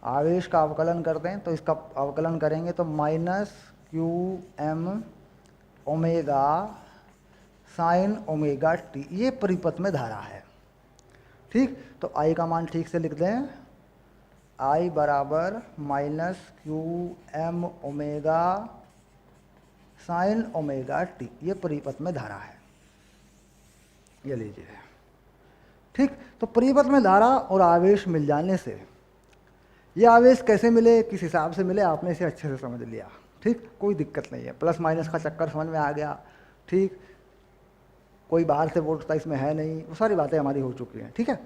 आवेश का अवकलन करते हैं तो इसका अवकलन करेंगे तो -qm omega sine omega T, ये परिपथ में धारा है। ठीक, तो I का मान ठीक से लिख दें, I बराबर -qm omega sine omega T, ये परिपथ में धारा है। ये लीजिए। ठीक, तो परिपथ में धारा और आवेश मिल जाने से, ये आवेश कैसे मिले, किस हिसाब से मिले, आपने इसे अच्छे से समझ लिया। ठीक, कोई दिक्कत नहीं है, प्लस माइनस का चक्कर समझ में आ गया। ठीक, कोई बाहर से वोल्टता इसमें है नहीं, वो सारी बातें हमारी हो चुकी हैं। ठीक है,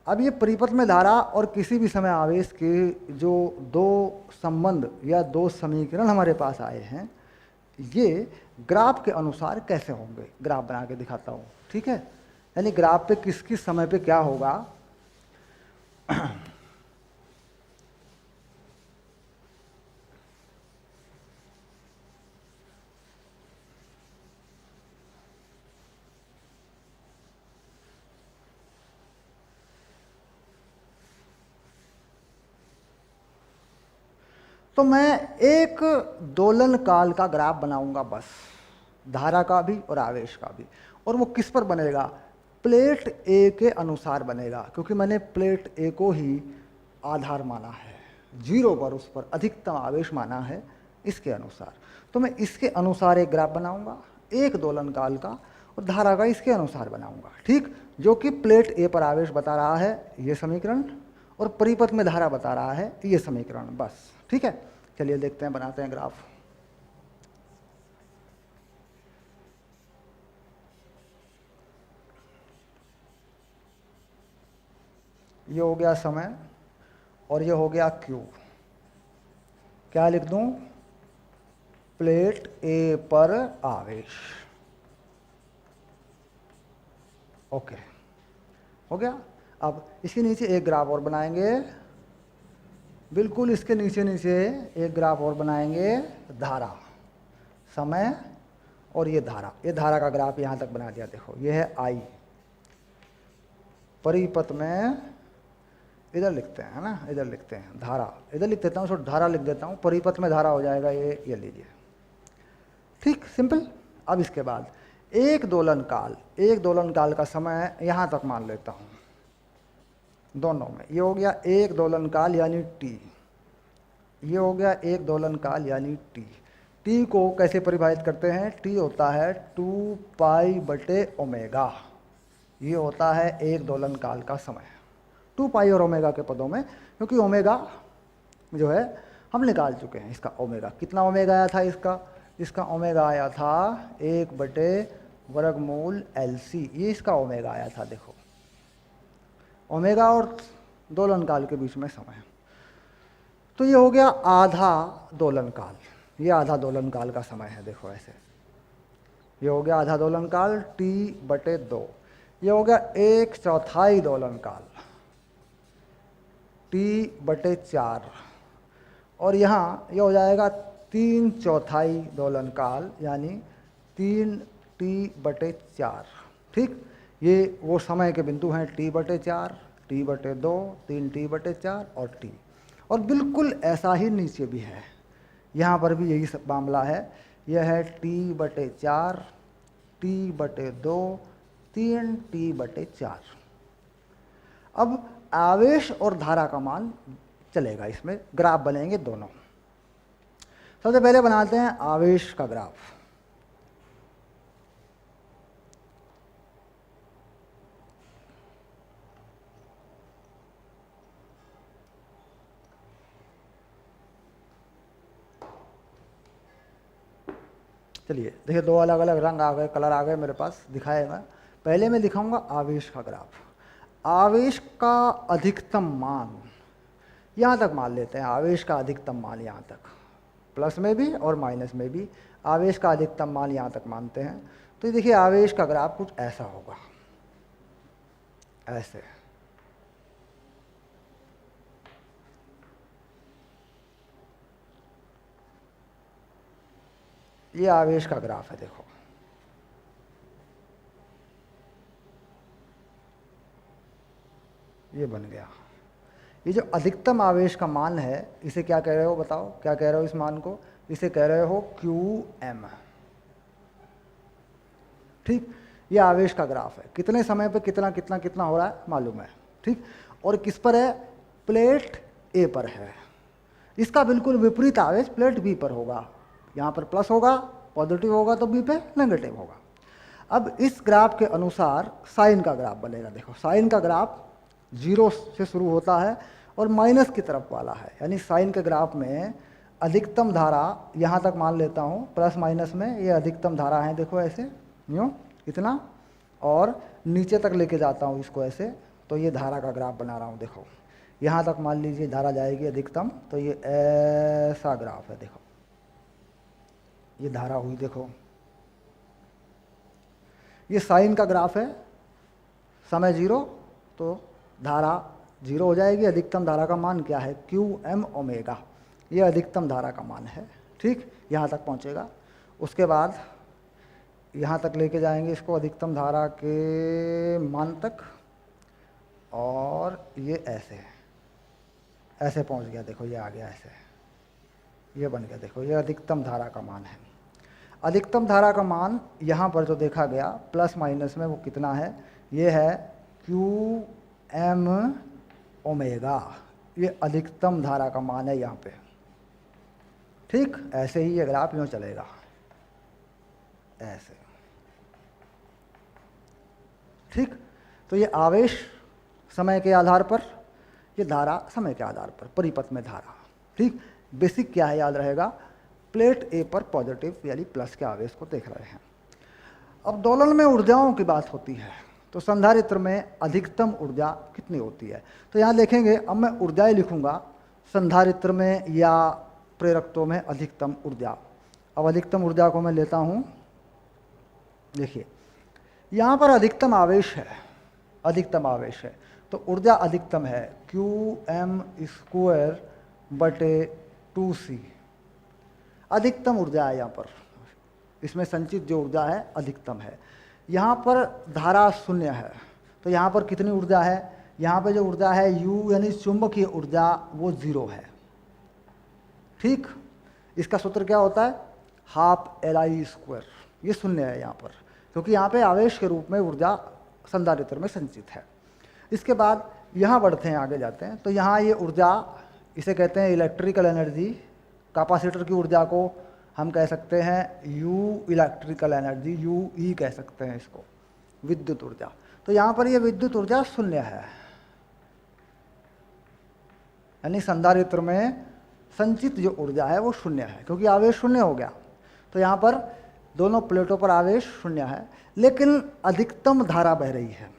अब ये परिपथ में धारा और किसी भी समय आवेश के जो दो संबंध या दो समीकरण हमारे पास आए हैं, ये ग्राफ के अनुसार कैसे होंगे, ग्राफ बना के दिखाता हूँ। ठीक है, यानी ग्राफ पे किस किस समय पे क्या होगा। तो मैं एक दोलन काल का ग्राफ बनाऊंगा बस, धारा का भी और आवेश का भी। और वो किस पर बनेगा? प्लेट ए के अनुसार बनेगा, क्योंकि मैंने प्लेट ए को ही आधार माना है, 0 पर उस पर अधिकतम आवेश माना है, इसके अनुसार। तो मैं इसके अनुसार एक ग्राफ बनाऊंगा, एक दोलन काल का, और धारा का इसके अनुसार बनाऊंगा। ठीक, जो कि प्लेट ए पर आवेश बता रहा है ये समीकरण, और परिपथ में धारा बता रहा है ये समीकरण, बस। ठीक है, चलिए देखते हैं, बनाते हैं ग्राफ। ये हो गया समय और ये हो गया Q। क्या लिख दूं? प्लेट ए पर आवेश। ओके, हो गया। अब इसके नीचे एक ग्राफ और बनाएंगे, बिल्कुल इसके नीचे नीचे एक ग्राफ और बनाएंगे, धारा, समय और ये धारा। ये धारा का ग्राफ यहाँ तक बना दिया। देखो, ये है I, परिपथ में इधर लिखते हैं, है ना, इधर लिखते हैं धारा, इधर लिख देता हूँ, सो धारा लिख देता हूँ, परिपथ में धारा हो जाएगा ये लीजिए। ठीक, सिंपल। अब इसके बाद एक दोलन काल का समय यहाँ तक मान लेता हूँ, दोनों में। ये हो गया एक दोलन काल यानी T, ये हो गया एक दोलन काल यानी T। T को कैसे परिभाषित करते हैं? T होता है 2 पाई बटे ओमेगा, ये होता है एक दोलन काल का समय, 2 पाई और ओमेगा के पदों में, क्योंकि ओमेगा जो है हम निकाल चुके हैं। इसका ओमेगा कितना ओमेगा आया था? इसका ओमेगा आया था 1/2 वर्गमूल LC, ये इसका ओमेगा आया था। देखो ओमेगा और दोलन काल के बीच में समय, तो ये हो गया आधा दोलन काल। ये आधा दोलन काल का समय है। देखो ऐसे ये हो गया आधा दोलन काल T/2। ये हो गया 1/4 दोलन काल T/4। और यहाँ ये हो जाएगा 3/4 दोलन काल यानी 3T/4। ठीक, ये वो समय के बिंदु हैं T/4, T/2, 3T/4 और T। और बिल्कुल ऐसा ही नीचे भी है, यहाँ पर भी यही सब मामला है। यह है T/4, T/2, 3T/4। अब आवेश और धारा का मान चलेगा, इसमें ग्राफ बनेंगे दोनों। सबसे पहले बनाते हैं आवेश का ग्राफ। चलिए देखिए, दो अलग अलग रंग आ गए, कलर आ गए मेरे पास, दिखाएगा। पहले मैं दिखाऊंगा आवेश का ग्राफ। आवेश का अधिकतम मान यहाँ तक मान लेते हैं, आवेश का अधिकतम मान यहाँ तक, प्लस में भी और माइनस में भी आवेश का अधिकतम मान यहाँ तक मानते हैं। तो ये देखिए आवेश का ग्राफ कुछ ऐसा होगा, ऐसे। ये आवेश का ग्राफ है। देखो ये बन गया। ये जो अधिकतम आवेश का मान है, इसे क्या कह रहे हो बताओ, क्या कह रहे हो इस मान को? इसे कह रहे हो QM। ठीक, ये आवेश का ग्राफ है। कितने समय पे कितना कितना कितना हो रहा है मालूम है। ठीक, और किस पर है? प्लेट A पर है। इसका बिल्कुल विपरीत आवेश प्लेट B पर होगा। यहाँ पर प्लस होगा, पॉजिटिव होगा, तो B पे नेगेटिव होगा। अब इस ग्राफ के अनुसार साइन का ग्राफ बनेगा। देखो साइन का ग्राफ 0 से शुरू होता है और माइनस की तरफ वाला है, यानी साइन के ग्राफ में अधिकतम धारा यहाँ तक मान लेता हूँ, प्लस माइनस में ये अधिकतम धारा है। देखो ऐसे यूँ इतना, और नीचे तक लेके जाता हूँ इसको ऐसे, तो ये धारा का ग्राफ बना रहा हूँ। देखो यहाँ तक मान लीजिए धारा जाएगी अधिकतम, तो ये ऐसा ग्राफ है। देखो ये धारा हुई, देखो ये साइन का ग्राफ है। समय 0 तो धारा 0 हो जाएगी। अधिकतम धारा का मान क्या है? QM omega. ये अधिकतम धारा का मान है। ठीक, यहाँ तक पहुँचेगा। उसके बाद यहाँ तक लेके जाएंगे इसको अधिकतम धारा के मान तक, और ये ऐसे ऐसे पहुँच गया। देखो ये आ गया ऐसे, ये बन गया। देखो ये अधिकतम धारा का मान है। अधिकतम धारा का मान यहाँ पर जो देखा गया प्लस माइनस में, वो कितना है? ये है QM ओमेगा। ये अधिकतम धारा का मान है यहाँ पे। ठीक, ऐसे ही ये ग्राफ यूँ चलेगा, ऐसे। ठीक, तो ये आवेश समय के आधार पर, ये धारा समय के आधार पर, परिपथ में धारा। ठीक, बेसिक क्या है याद रहेगा? प्लेट A पर पॉजिटिव यानी प्लस के आवेश को देख रहे हैं। अब दोलन में ऊर्जाओं की बात होती है, तो संधारित्र में अधिकतम ऊर्जा कितनी होती है? तो यहाँ देखेंगे, अब मैं ऊर्जाएं लिखूंगा संधारित्र में या प्रेरकत्व में अधिकतम ऊर्जा। अब अधिकतम ऊर्जा को मैं लेता हूँ। देखिए यहाँ पर अधिकतम आवेश है, अधिकतम आवेश है, तो ऊर्जा अधिकतम है QM²/2C। अधिकतम ऊर्जा है यहाँ पर, इसमें संचित जो ऊर्जा है अधिकतम है। यहाँ पर धारा 0 है, तो यहाँ पर कितनी ऊर्जा है? यहाँ पे जो ऊर्जा है U यानी चुंबकीय ऊर्जा, वो 0 है। ठीक, इसका सूत्र क्या होता है? 12LI²। ये 0 है यहाँ पर, क्योंकि यहाँ पे आवेश के रूप में ऊर्जा संधारित्र में संचित है। इसके बाद यहाँ बढ़ते हैं, आगे जाते हैं, तो यहाँ ये ऊर्जा, इसे कहते हैं इलेक्ट्रिकल एनर्जी। कैपेसिटर की ऊर्जा को हम कह सकते हैं U इलेक्ट्रिकल एनर्जी, UE कह सकते हैं इसको, विद्युत ऊर्जा। तो यहाँ पर ये विद्युत ऊर्जा 0 है, यानी संधारित्र में संचित जो ऊर्जा है वो 0 है, क्योंकि आवेश 0 हो गया। तो यहाँ पर दोनों प्लेटों पर आवेश शून्य है, लेकिन अधिकतम धारा बह रही है।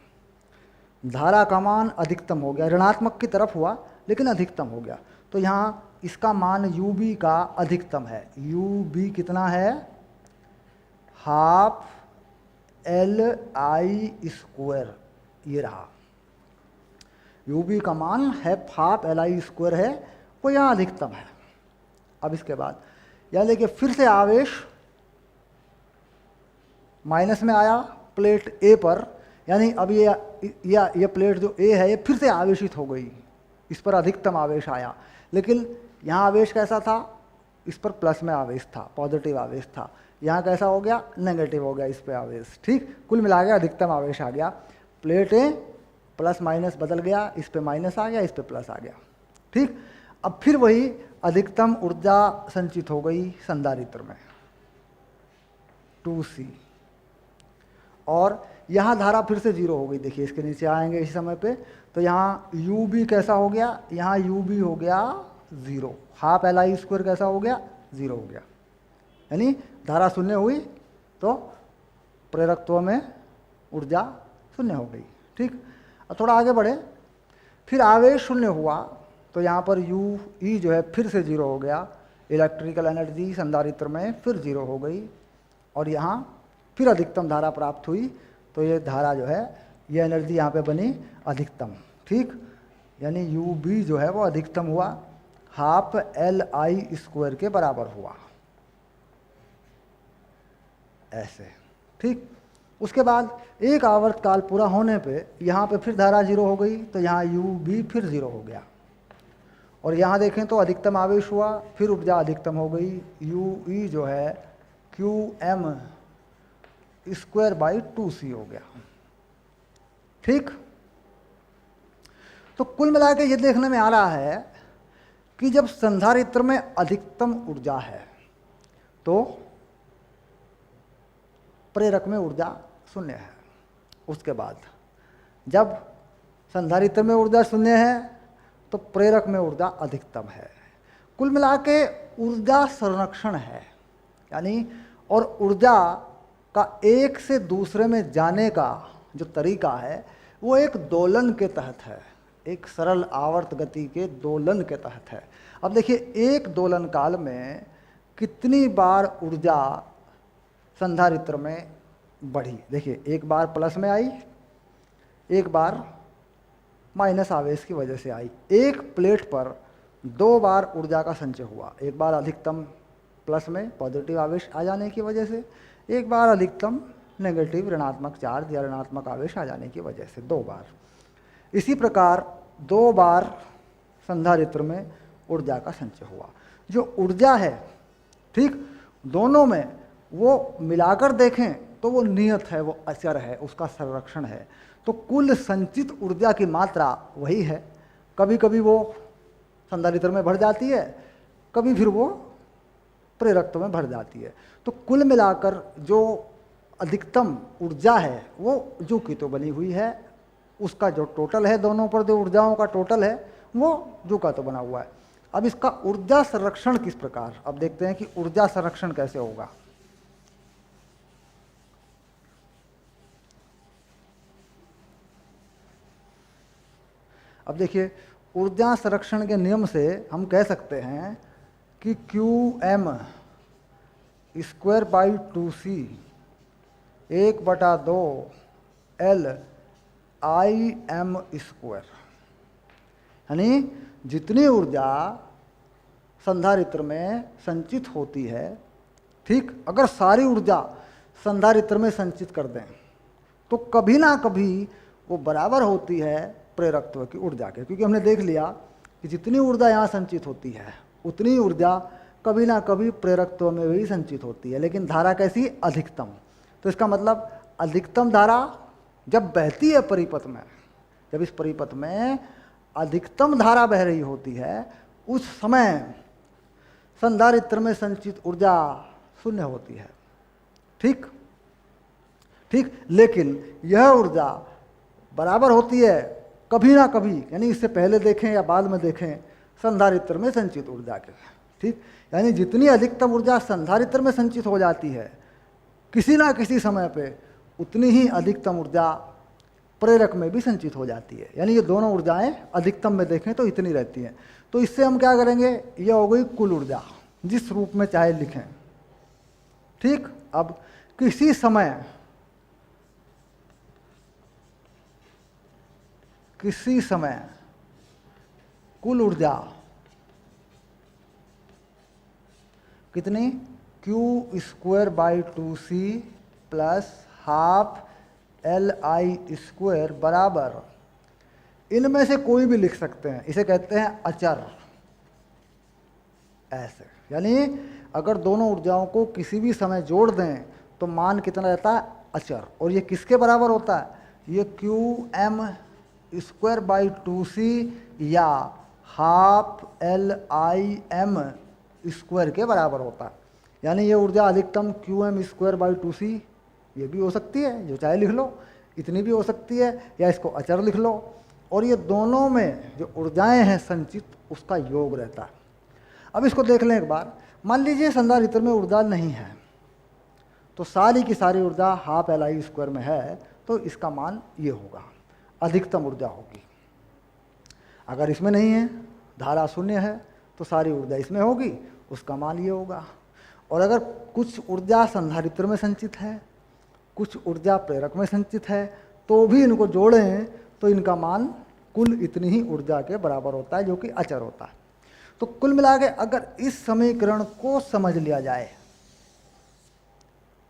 धारा का मान अधिकतम हो गया, ऋणात्मक की तरफ हुआ लेकिन अधिकतम हो गया। तो यहाँ इसका मान यू बी का अधिकतम है। यू बी कितना है? हाफ एल आई स्क्वायर, ये रहा। यू बी का मान है हाफ एल आई स्क्वायर है, वो यहाँ अधिकतम है। अब इसके बाद यह देखिए फिर से आवेश माइनस में आया प्लेट ए पर, यानी अब ये प्लेट जो ए है ये फिर से आवेशित हो गई, इस पर अधिकतम आवेश आया। लेकिन यहाँ आवेश कैसा था? इस पर प्लस में आवेश था, पॉजिटिव आवेश था। यहाँ कैसा हो गया? नेगेटिव हो गया इस पर आवेश। ठीक, कुल मिला के अधिकतम आवेश आ गया। प्लेट ए प्लस माइनस बदल गया, इस पे माइनस आ गया, इस पे प्लस आ गया। ठीक, अब फिर वही अधिकतम ऊर्जा संचित हो गई संधारित्र में 2C, और यहाँ धारा फिर से जीरो हो गई। देखिए इसके नीचे आएंगे इस समय पे, तो यहाँ यू बी कैसा हो गया? यहाँ यू बी हो गया zero, half L I square कैसा हो गया? ज़ीरो हो गया। यानी धारा शून्य हुई तो प्रेरकत्व में ऊर्जा शून्य हो गई। ठीक, अब थोड़ा आगे बढ़े, फिर आवेश शून्य हुआ तो यहाँ पर यू ई जो है फिर से जीरो हो गया, इलेक्ट्रिकल एनर्जी संधारित्र में फिर जीरो हो गई, और यहाँ फिर अधिकतम धारा प्राप्त हुई। तो ये धारा जो है, ये एनर्जी यहाँ पे बनी अधिकतम। ठीक, यानी यू बी जो है वो अधिकतम हुआ, हाफ एल आई स्क्वायर के बराबर हुआ, ऐसे। ठीक, उसके बाद एक आवर्तकाल पूरा होने पे यहाँ पे फिर धारा जीरो हो गई, तो यहाँ यू बी फिर जीरो हो गया, और यहाँ देखें तो अधिकतम आवेश हुआ, फिर ऊर्जा अधिकतम हो गई। यू ई जो है Q m square by 2C हो गया। ठीक, तो कुल मिला के ये देखने में आ रहा है कि जब संधारित्र में अधिकतम ऊर्जा है तो प्रेरक में ऊर्जा शून्य है। उसके बाद जब संधारित्र में ऊर्जा शून्य है तो प्रेरक में ऊर्जा अधिकतम है। कुल मिला के ऊर्जा संरक्षण है, यानी और ऊर्जा का एक से दूसरे में जाने का जो तरीका है वो एक दोलन के तहत है, एक सरल आवर्त गति के दोलन के तहत है। अब देखिए एक दोलन काल में कितनी बार ऊर्जा संधारित्र में बढ़ी। देखिए एक बार प्लस में आई, एक बार माइनस आवेश की वजह से आई। एक प्लेट पर दो बार ऊर्जा का संचय हुआ, एक बार अधिकतम प्लस में पॉजिटिव आवेश आ जाने की वजह से, एक बार अधिकतम नेगेटिव ऋणात्मक चार्ज या ऋणात्मक आवेश आ जाने की वजह से, दो बार। इसी प्रकार दो बार संधारित्र में ऊर्जा का संचय हुआ। जो ऊर्जा है, ठीक, दोनों में वो मिलाकर देखें तो वो नियत है, वो अचर है, उसका संरक्षण है। तो कुल संचित ऊर्जा की मात्रा वही है। कभी कभी वो संधारित्र में बढ़ जाती है, कभी फिर वो प्रेरकत्व में बढ़ जाती है। तो कुल मिलाकर जो अधिकतम ऊर्जा है वो जू की तो बनी हुई है, उसका जो टोटल है, दोनों पर जो ऊर्जाओं का टोटल है वो जू का तो बना हुआ है। अब इसका ऊर्जा संरक्षण किस प्रकार, अब देखते हैं कि ऊर्जा संरक्षण कैसे होगा। अब देखिए ऊर्जा संरक्षण के नियम से हम कह सकते हैं कि q m square by 2C 1/2 L I m square, यानी जितनी ऊर्जा संधारित्र में संचित होती है, ठीक, अगर सारी ऊर्जा संधारित्र में संचित कर दें तो कभी ना कभी वो बराबर होती है प्रेरकत्व की ऊर्जा के। क्योंकि हमने देख लिया कि जितनी ऊर्जा यहाँ संचित होती है उतनी ऊर्जा कभी ना कभी प्रेरकत्व में भी संचित होती है, लेकिन धारा कैसी? अधिकतम। तो इसका मतलब अधिकतम धारा जब बहती है परिपथ में, जब इस परिपथ में अधिकतम धारा बह रही होती है, उस समय संधारित्र में संचित ऊर्जा शून्य होती है। ठीक ठीक, लेकिन यह ऊर्जा बराबर होती है कभी ना कभी, यानी इससे पहले देखें या बाद में देखें, संधारित्र में संचित ऊर्जा के। ठीक, यानी जितनी अधिकतम ऊर्जा संधारित्र में संचित हो जाती है किसी ना किसी समय पे उतनी ही अधिकतम ऊर्जा प्रेरक में भी संचित हो जाती है। यानी ये दोनों ऊर्जाएं अधिकतम में देखें तो इतनी रहती हैं। तो इससे हम क्या करेंगे, ये हो गई कुल ऊर्जा, जिस रूप में चाहे लिखें। ठीक, अब किसी समय कुल ऊर्जा कितनी, Q²/2C प्लस हाफ Li² बराबर, इनमें से कोई भी लिख सकते हैं, इसे कहते हैं अचर। ऐसे यानी अगर दोनों ऊर्जाओं को किसी भी समय जोड़ दें तो मान कितना रहता है, अचर। और ये किसके बराबर होता है, ये Qm²/2C या हाफ Lim² के बराबर होता है। यानी ये ऊर्जा अधिकतम Qm²/2C ये भी हो सकती है, जो चाहे लिख लो, इतनी भी हो सकती है, या इसको अचर लिख लो। और ये दोनों में जो ऊर्जाएं हैं संचित, उसका योग रहता है। अब इसको देख लें एक बार। मान लीजिए संधारित्र में ऊर्जा नहीं है, तो सारी की सारी ऊर्जा हाफ Li² में है, तो इसका मान ये होगा, अधिकतम ऊर्जा होगी। अगर इसमें नहीं है, धारा शून्य है, तो सारी ऊर्जा इसमें होगी, उसका मान ये होगा। और अगर कुछ ऊर्जा संधारित्र में संचित है, कुछ ऊर्जा प्रेरक में संचित है, तो भी इनको जोड़ें तो इनका मान कुल इतनी ही ऊर्जा के बराबर होता है, जो कि अचर होता है। तो कुल मिला के अगर इस समीकरण को समझ लिया जाए,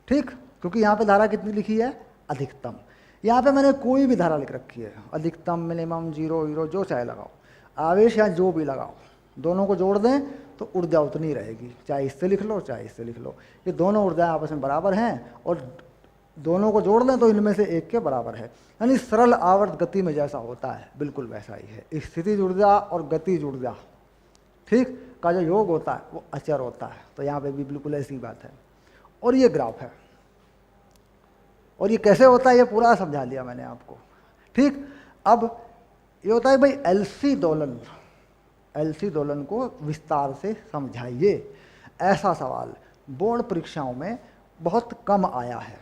ठीक, क्योंकि यहाँ पे धारा कितनी लिखी है, अधिकतम। यहाँ पे मैंने कोई भी धारा लिख रखी है, अधिकतम, मिनिमम, 0, 0, जो चाहे लगाओ, आवेश या जो भी लगाओ, दोनों को जोड़ दें तो ऊर्जा उतनी रहेगी, चाहे इससे लिख लो चाहे इससे लिख लो। ये दोनों ऊर्जाएं आपस में बराबर हैं, और दोनों को जोड़ लें तो इनमें से एक के बराबर है। यानी सरल आवर्त गति में जैसा होता है बिल्कुल वैसा ही है। स्थितिज ऊर्जा और गतिज ऊर्जा, ठीक, का जो योग होता है वो अचर होता है। तो यहाँ पे भी बिल्कुल ऐसी बात है। और ये ग्राफ है, और ये कैसे होता है ये पूरा समझा लिया मैंने आपको। ठीक, अब ये होता है भाई एलसी दोलन, एलसी दोलन को विस्तार से समझाइए। ऐसा सवाल बोर्ड परीक्षाओं में बहुत कम आया है,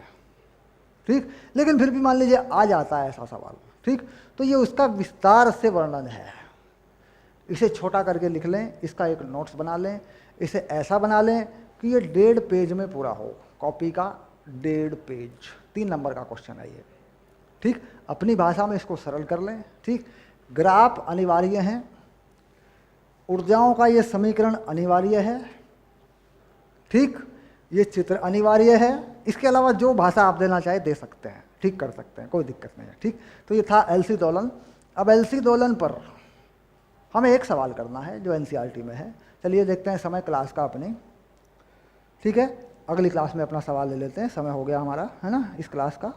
ठीक, लेकिन फिर भी मान लीजिए आ जाता है ऐसा सवाल, ठीक, तो ये उसका विस्तार से वर्णन है। इसे छोटा करके लिख लें, इसका एक नोट्स बना लें, इसे ऐसा बना लें कि ये 1.5 पेज में पूरा हो, कॉपी का 1.5 पेज, 3 नंबर का क्वेश्चन है ये, ठीक। अपनी भाषा में इसको सरल कर लें, ठीक। ग्राफ अनिवार्य है, ऊर्जाओं का ये समीकरण अनिवार्य है, ठीक, ये चित्र अनिवार्य है। इसके अलावा जो भाषा आप देना चाहे दे सकते हैं, ठीक, कर सकते हैं, कोई दिक्कत नहीं है, ठीक। तो ये था एलसी दोलन। अब एलसी दोलन पर हमें एक सवाल करना है जो एनसीईआरटी में है। चलिए देखते हैं समय क्लास का अपनी, ठीक है। अगली क्लास में अपना सवाल ले लेते हैं, समय हो गया हमारा, है ना, इस क्लास का।